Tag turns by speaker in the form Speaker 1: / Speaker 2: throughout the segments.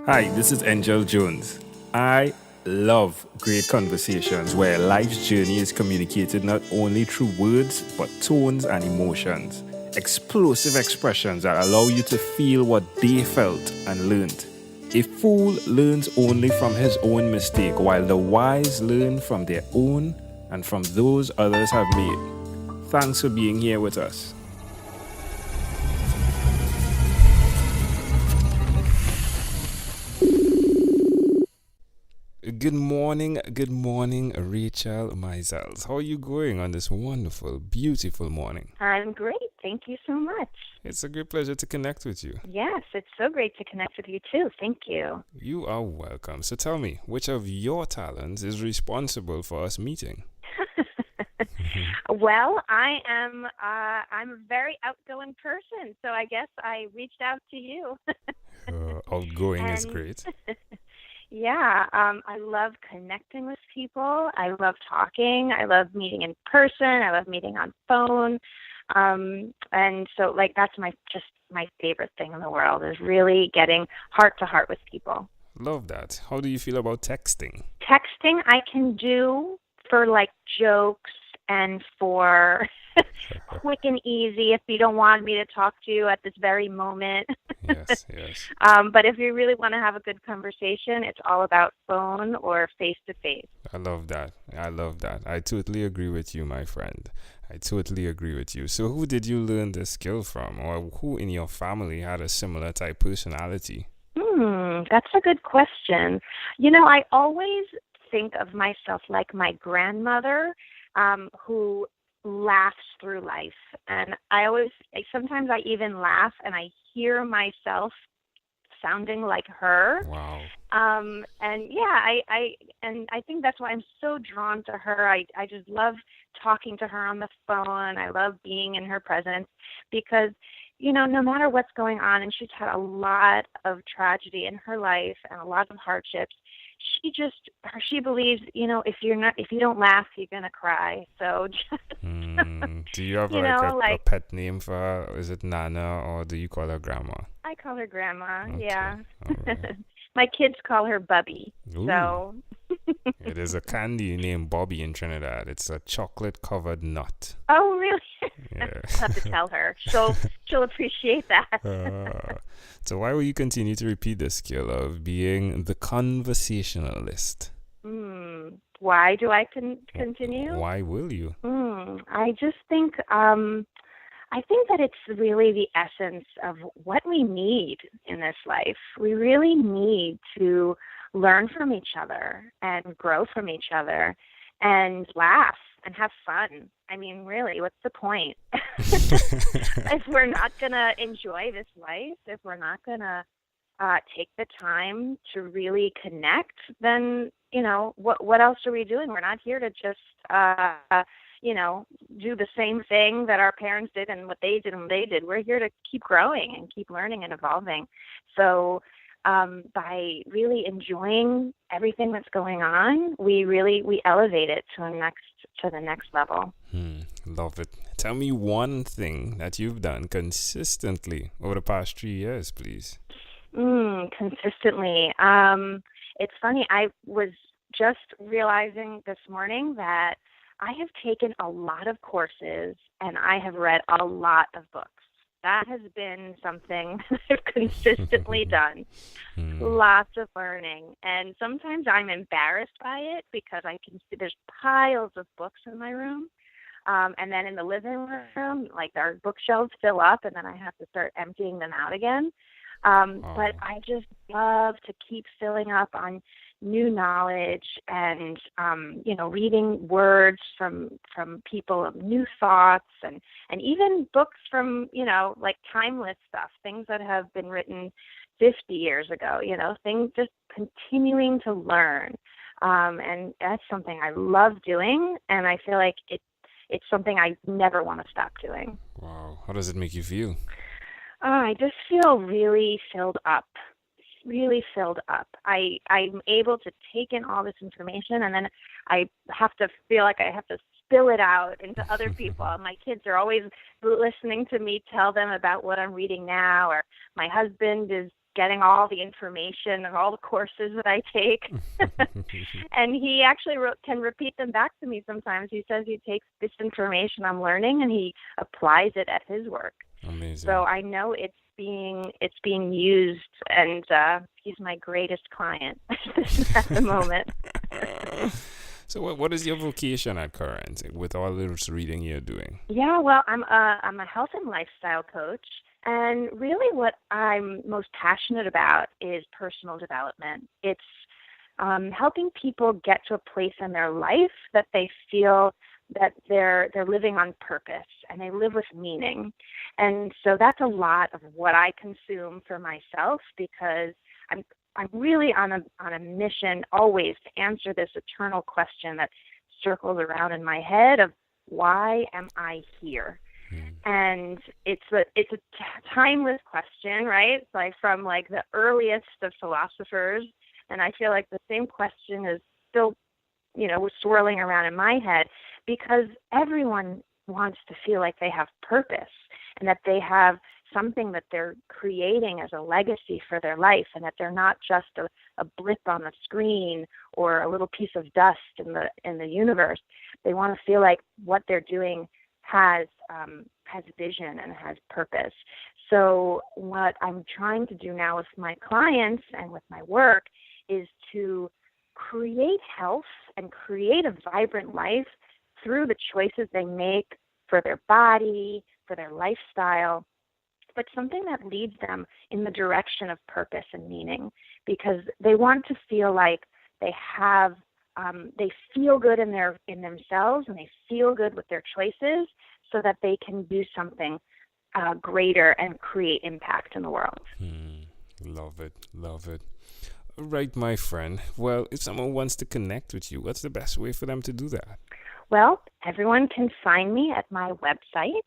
Speaker 1: Hi, this is Angel Jones. I love great conversations where life's journey is communicated not only through words, but tones and emotions. Explosive expressions that allow you to feel what they felt and learned. A fool learns only from his own mistake, while the wise learn from their own and from those others have made. Thanks for being here with us. Good morning, Rachael Meisels. How are you going on this wonderful, beautiful morning?
Speaker 2: I'm great. Thank you so much.
Speaker 1: It's a great pleasure to connect with you.
Speaker 2: Yes, it's so great to connect with you too. Thank you.
Speaker 1: You are welcome. So tell me, which of your talents is responsible for us meeting?
Speaker 2: Well, I'm a very outgoing person, so I guess I reached out to you.
Speaker 1: Outgoing is
Speaker 2: And
Speaker 1: great.
Speaker 2: yeah, I love connecting with people. I love talking. I love meeting in person. I love meeting on phone. And so that's my favorite thing in the world is really getting heart to heart with people.
Speaker 1: Love that. How do you feel about texting?
Speaker 2: Texting I can do for jokes and for quick and easy if you don't want me to talk to you at this very moment.
Speaker 1: Yes, yes.
Speaker 2: But if you really want to have a good conversation, it's all about phone or face to face.
Speaker 1: I love that. I love that. I totally agree with you, my friend. I totally agree with you. So who did you learn this skill from, or who in your family had a similar type personality?
Speaker 2: That's a good question. I always think of myself like my grandmother, who laughs through life. And sometimes I even laugh and I hear myself sounding like her.
Speaker 1: Wow.
Speaker 2: And yeah, I think that's why I'm so drawn to her. I just love talking to her on the phone. I love being in her presence because, no matter what's going on, and she's had a lot of tragedy in her life and a lot of hardships, she believes, if you don't laugh, you're gonna cry. So just
Speaker 1: Do you have a pet name for her? Is it Nana or do you call her Grandma?
Speaker 2: I call her Grandma.
Speaker 1: Okay.
Speaker 2: Yeah.
Speaker 1: All right.
Speaker 2: My kids call her Bubby.
Speaker 1: Ooh.
Speaker 2: So
Speaker 1: It is a candy named Bobby in Trinidad. It's a chocolate covered nut.
Speaker 2: Oh, really?
Speaker 1: Yeah.
Speaker 2: I'll have to tell her. She'll appreciate that.
Speaker 1: So why will you continue to repeat the skill of being the conversationalist?
Speaker 2: Why do I continue?
Speaker 1: Why will you?
Speaker 2: I just think I think that it's really the essence of what we need in this life. We really need to learn from each other and grow from each other and laugh and have fun. I mean, really, what's the point? If we're not going to enjoy this life, if we're not going to take the time to really connect, then, what else are we doing? We're not here to just, do the same thing that our parents did and what they did and what they did. We're here to keep growing and keep learning and evolving. So by really enjoying everything that's going on, we elevate it to the next level.
Speaker 1: Love it. Tell me one thing that you've done consistently over the past 3 years, please.
Speaker 2: Consistently. It's funny. I was just realizing this morning that I have taken a lot of courses and I have read a lot of books. That has been something I've consistently done. Lots of learning. And sometimes I'm embarrassed by it because I can see there's piles of books in my room. And then in the living room, our bookshelves fill up and then I have to start emptying them out again. But I just love to keep filling up on new knowledge and, reading words from people of new thoughts and even books from, timeless stuff, things that have been written 50 years ago, things just continuing to learn. And that's something I love doing. And I feel like it's something I never want to stop doing.
Speaker 1: Wow. How does it make you feel?
Speaker 2: I just feel really filled up. I'm able to take in all this information and then I have to feel like I have to spill it out into other people. My kids are always listening to me tell them about what I'm reading now, or my husband is getting all the information and all the courses that I take. And he actually can repeat them back to me sometimes. He says he takes this information I'm learning and he applies it at his work.
Speaker 1: Amazing.
Speaker 2: So I know it's being used, and he's my greatest client at the moment.
Speaker 1: So what is your vocation at current with all this reading you're doing?
Speaker 2: Yeah, well, I'm a health and lifestyle coach, and really what I'm most passionate about is personal development. It's helping people get to a place in their life that they feel that they're living on purpose and they live with meaning. And so that's a lot of what I consume for myself, because I'm really on a mission always to answer this eternal question that circles around in my head of why am I here? And it's a timeless question, right? It's like from like the earliest of philosophers, and I feel like the same question is still, swirling around in my head, because everyone wants to feel like they have purpose and that they have something that they're creating as a legacy for their life, and that they're not just a blip on the screen or a little piece of dust in the universe. They want to feel like what they're doing has vision and has purpose. So what I'm trying to do now with my clients and with my work is to create health and create a vibrant life through the choices they make for their body, for their lifestyle, but something that leads them in the direction of purpose and meaning, because they want to feel like they feel good in themselves, and they feel good with their choices, so that they can do something greater and create impact in the world.
Speaker 1: Love it. All right, my friend. Well, if someone wants to connect with you, what's the best way for them to do that?
Speaker 2: Well, everyone can find me at my website.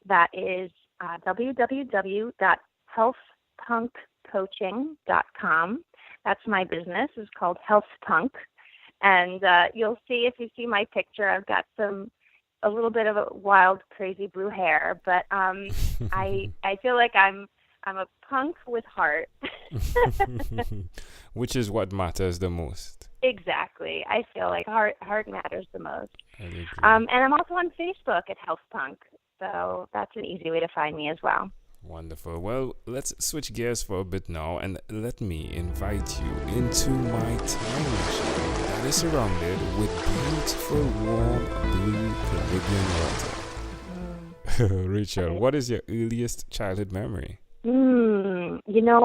Speaker 2: That is www.healthpunkcoaching.com. That's my business. It's called HealthPunk. And you'll see, if you see my picture, I've got a little bit of a wild, crazy blue hair, but I feel like I'm a punk with heart.
Speaker 1: Which is what matters the most.
Speaker 2: Exactly. I feel like heart matters the most. And I'm also on Facebook at HealthPunk, so that's an easy way to find me as well.
Speaker 1: Wonderful. Well, let's switch gears for a bit now, and let me invite you into my time machine that is surrounded with beautiful, warm, blue Caribbean water. Rachael, what is your earliest childhood memory?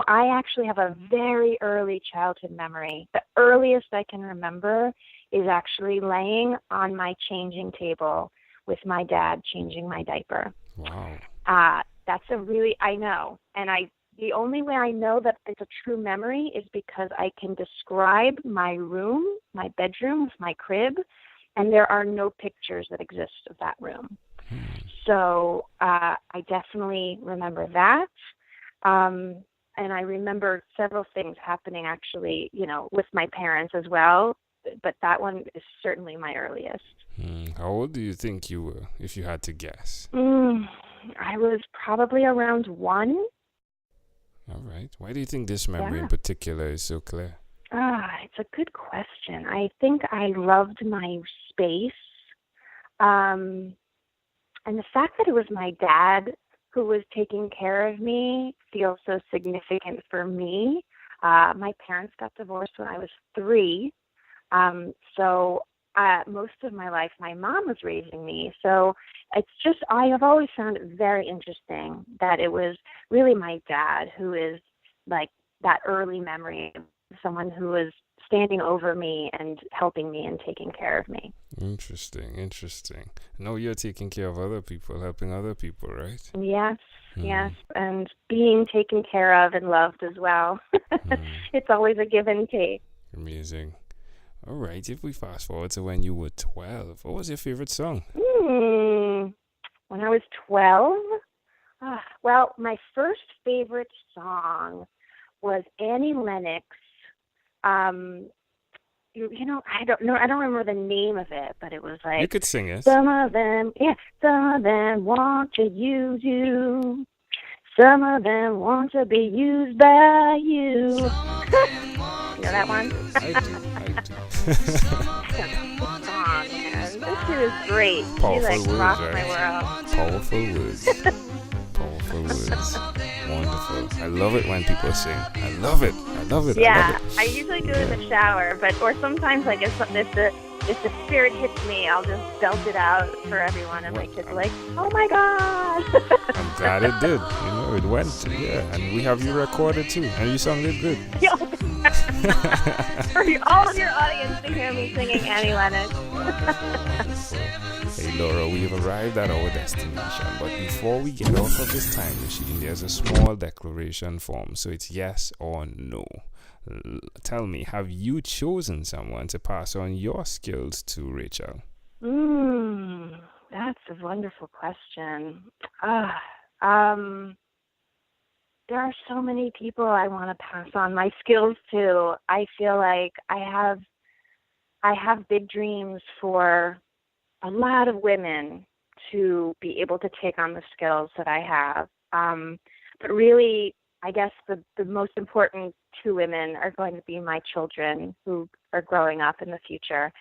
Speaker 2: I actually have a very early childhood memory. The earliest I can remember is actually laying on my changing table with my dad changing my diaper.
Speaker 1: Wow.
Speaker 2: I know. And the only way I know that it's a true memory is because I can describe my room, my bedroom with my crib, and there are no pictures that exist of that room. So I definitely remember that. And I remember several things happening actually, with my parents as well. But that one is certainly my earliest.
Speaker 1: How old do you think you were, if you had to guess?
Speaker 2: I was probably around 1.
Speaker 1: All right. Why do you think this memory in particular is so clear?
Speaker 2: It's a good question. I think I loved my space. And the fact that it was my dad who was taking care of me feels so significant for me. My parents got divorced when I was 3. So most of my life, my mom was raising me. So it's just, I have always found it very interesting that it was really my dad who is like that early memory of someone who was standing over me and helping me and taking care of me.
Speaker 1: Interesting. No, you're taking care of other people, helping other people, right?
Speaker 2: Yes, and being taken care of and loved as well. It's always a give and take.
Speaker 1: Amazing. All right, if we fast forward to when you were 12, what was your favorite song?
Speaker 2: When I was 12? Well, my first favorite song was Annie Lennox. I don't know. I don't remember the name of it, but it was like...
Speaker 1: You could sing it.
Speaker 2: Some of them want to use you. Some of them want to be used by you. You know that one?
Speaker 1: I do.
Speaker 2: Oh, man. This shit is great.
Speaker 1: Powerful
Speaker 2: She, like,
Speaker 1: words,
Speaker 2: rocks
Speaker 1: right?
Speaker 2: my world.
Speaker 1: Powerful words. Powerful words. Wonderful. I love it when people sing. I love it. I love it.
Speaker 2: Yeah, I usually do it in the shower, or sometimes, like, if the spirit hits me, I'll just belt it out for everyone, and my kids are like, oh my God.
Speaker 1: I'm glad it did. It went. Yeah, and we have you recorded too, and you sounded good.
Speaker 2: For all of your audience to hear me singing Annie Lennox.
Speaker 1: Hey Laura, we have arrived at our destination, but before we get off of this time machine, there's a small declaration form, so it's yes or no. Tell me, have you chosen someone to pass on your skills to, Rachael?
Speaker 2: That's a wonderful question. There are so many people I want to pass on my skills to. I feel like I have big dreams for a lot of women to be able to take on the skills that I have. But really, I guess the most important two women are going to be my children who are growing up in the future,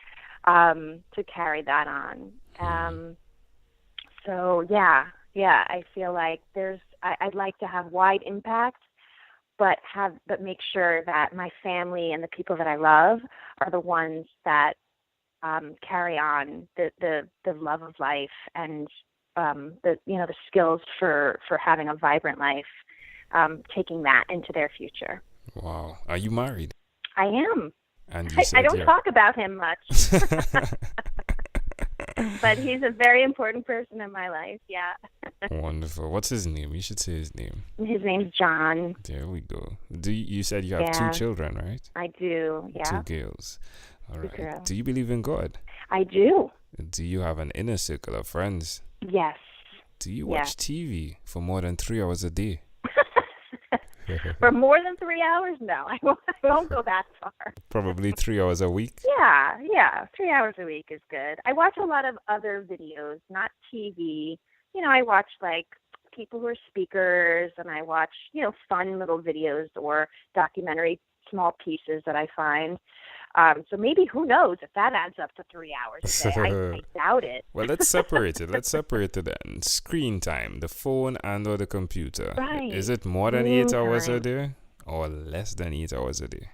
Speaker 2: to carry that on. So yeah, I feel like I'd like to have wide impact, but make sure that my family and the people that I love are the ones that carry on the love of life and the skills for having a vibrant life, taking that into their future.
Speaker 1: Wow. Are you married?
Speaker 2: I am.
Speaker 1: And you said
Speaker 2: I don't talk about him much. But he's a very important person in my life, yeah.
Speaker 1: Wonderful. What's his name? You should say his name.
Speaker 2: His name's John.
Speaker 1: There we go. You said you have two children, right?
Speaker 2: I do, yeah.
Speaker 1: 2 girls. All right.
Speaker 2: Girls.
Speaker 1: Do you believe in God?
Speaker 2: I do.
Speaker 1: Do you have an inner circle of friends?
Speaker 2: Yes.
Speaker 1: Do you watch TV for more than 3 hours a day?
Speaker 2: For more than 3 hours? No, I won't go that far.
Speaker 1: Probably 3 hours a week?
Speaker 2: Yeah. 3 hours a week is good. I watch a lot of other videos, not TV. I watch, like, people who are speakers, and I watch, fun little videos or documentary small pieces that I find. So maybe, who knows, if that adds up to 3 hours a day. I doubt it.
Speaker 1: Well, let's separate it. Let's separate it then. Screen time, the phone and or the computer.
Speaker 2: Right.
Speaker 1: Is it more than 8 hours a day or less than 8 hours a day?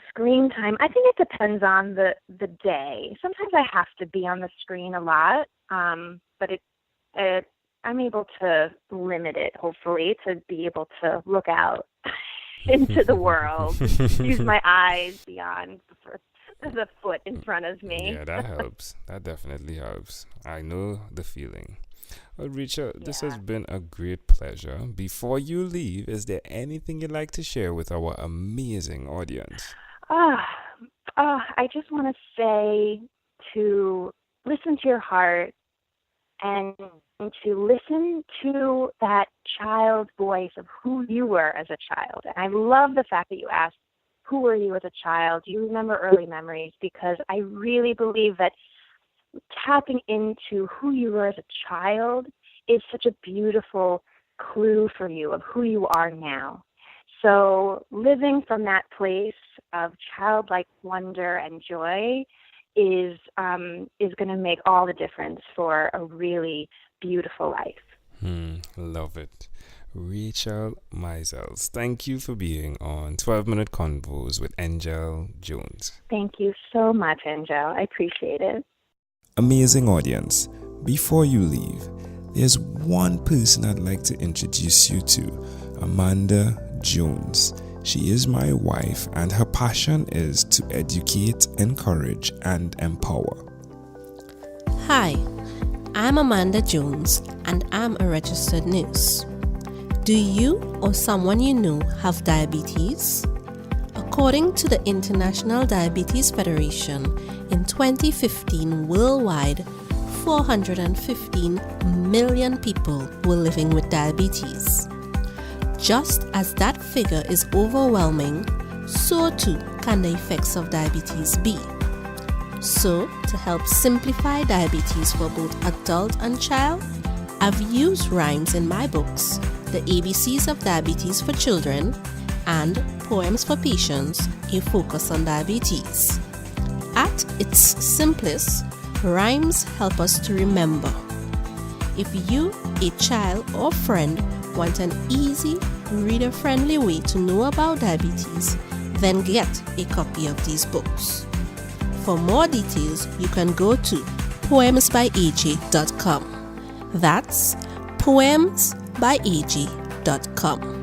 Speaker 2: Screen time. I think it depends on the day. Sometimes I have to be on the screen a lot, but I'm able to limit it, hopefully, to be able to look out into the world, use my eyes beyond the foot in front of me.
Speaker 1: Yeah, that helps. That definitely helps. I know the feeling. Well, Rachael, this has been a great pleasure. Before you leave, is there anything you'd like to share with our amazing audience?
Speaker 2: I just want to say to listen to your heart and to listen to that child voice of who you were as a child. And I love the fact that you asked, who were you as a child? Do you remember early memories? Because I really believe that tapping into who you were as a child is such a beautiful clue for you of who you are now. So living from that place of childlike wonder and joy is going to make all the difference for a really beautiful life.
Speaker 1: Love it. Rachael Meisels, thank you for being on 12-Minute Convos with Angel Jones.
Speaker 2: Thank you so much, Angel. I appreciate it.
Speaker 1: Amazing audience. Before you leave, there's one person I'd like to introduce you to, Amanda Jones. She is my wife, and her passion is to educate, encourage, and empower.
Speaker 3: Hi, I'm Amanda Jones, and I'm a registered nurse. Do you or someone you know have diabetes? According to the International Diabetes Federation, in 2015 worldwide, 415 million people were living with diabetes. Just as that figure is overwhelming, so too can the effects of diabetes be. So, to help simplify diabetes for both adult and child, I've used rhymes in my books, The ABCs of Diabetes for Children and Poems for Patients, A Focus on Diabetes. At its simplest, rhymes help us to remember. If you, a child or friend, want an easy, reader-friendly way to know about diabetes, then get a copy of these books. For more details, you can go to poemsbyaj.com. That's poemsbyaj.com.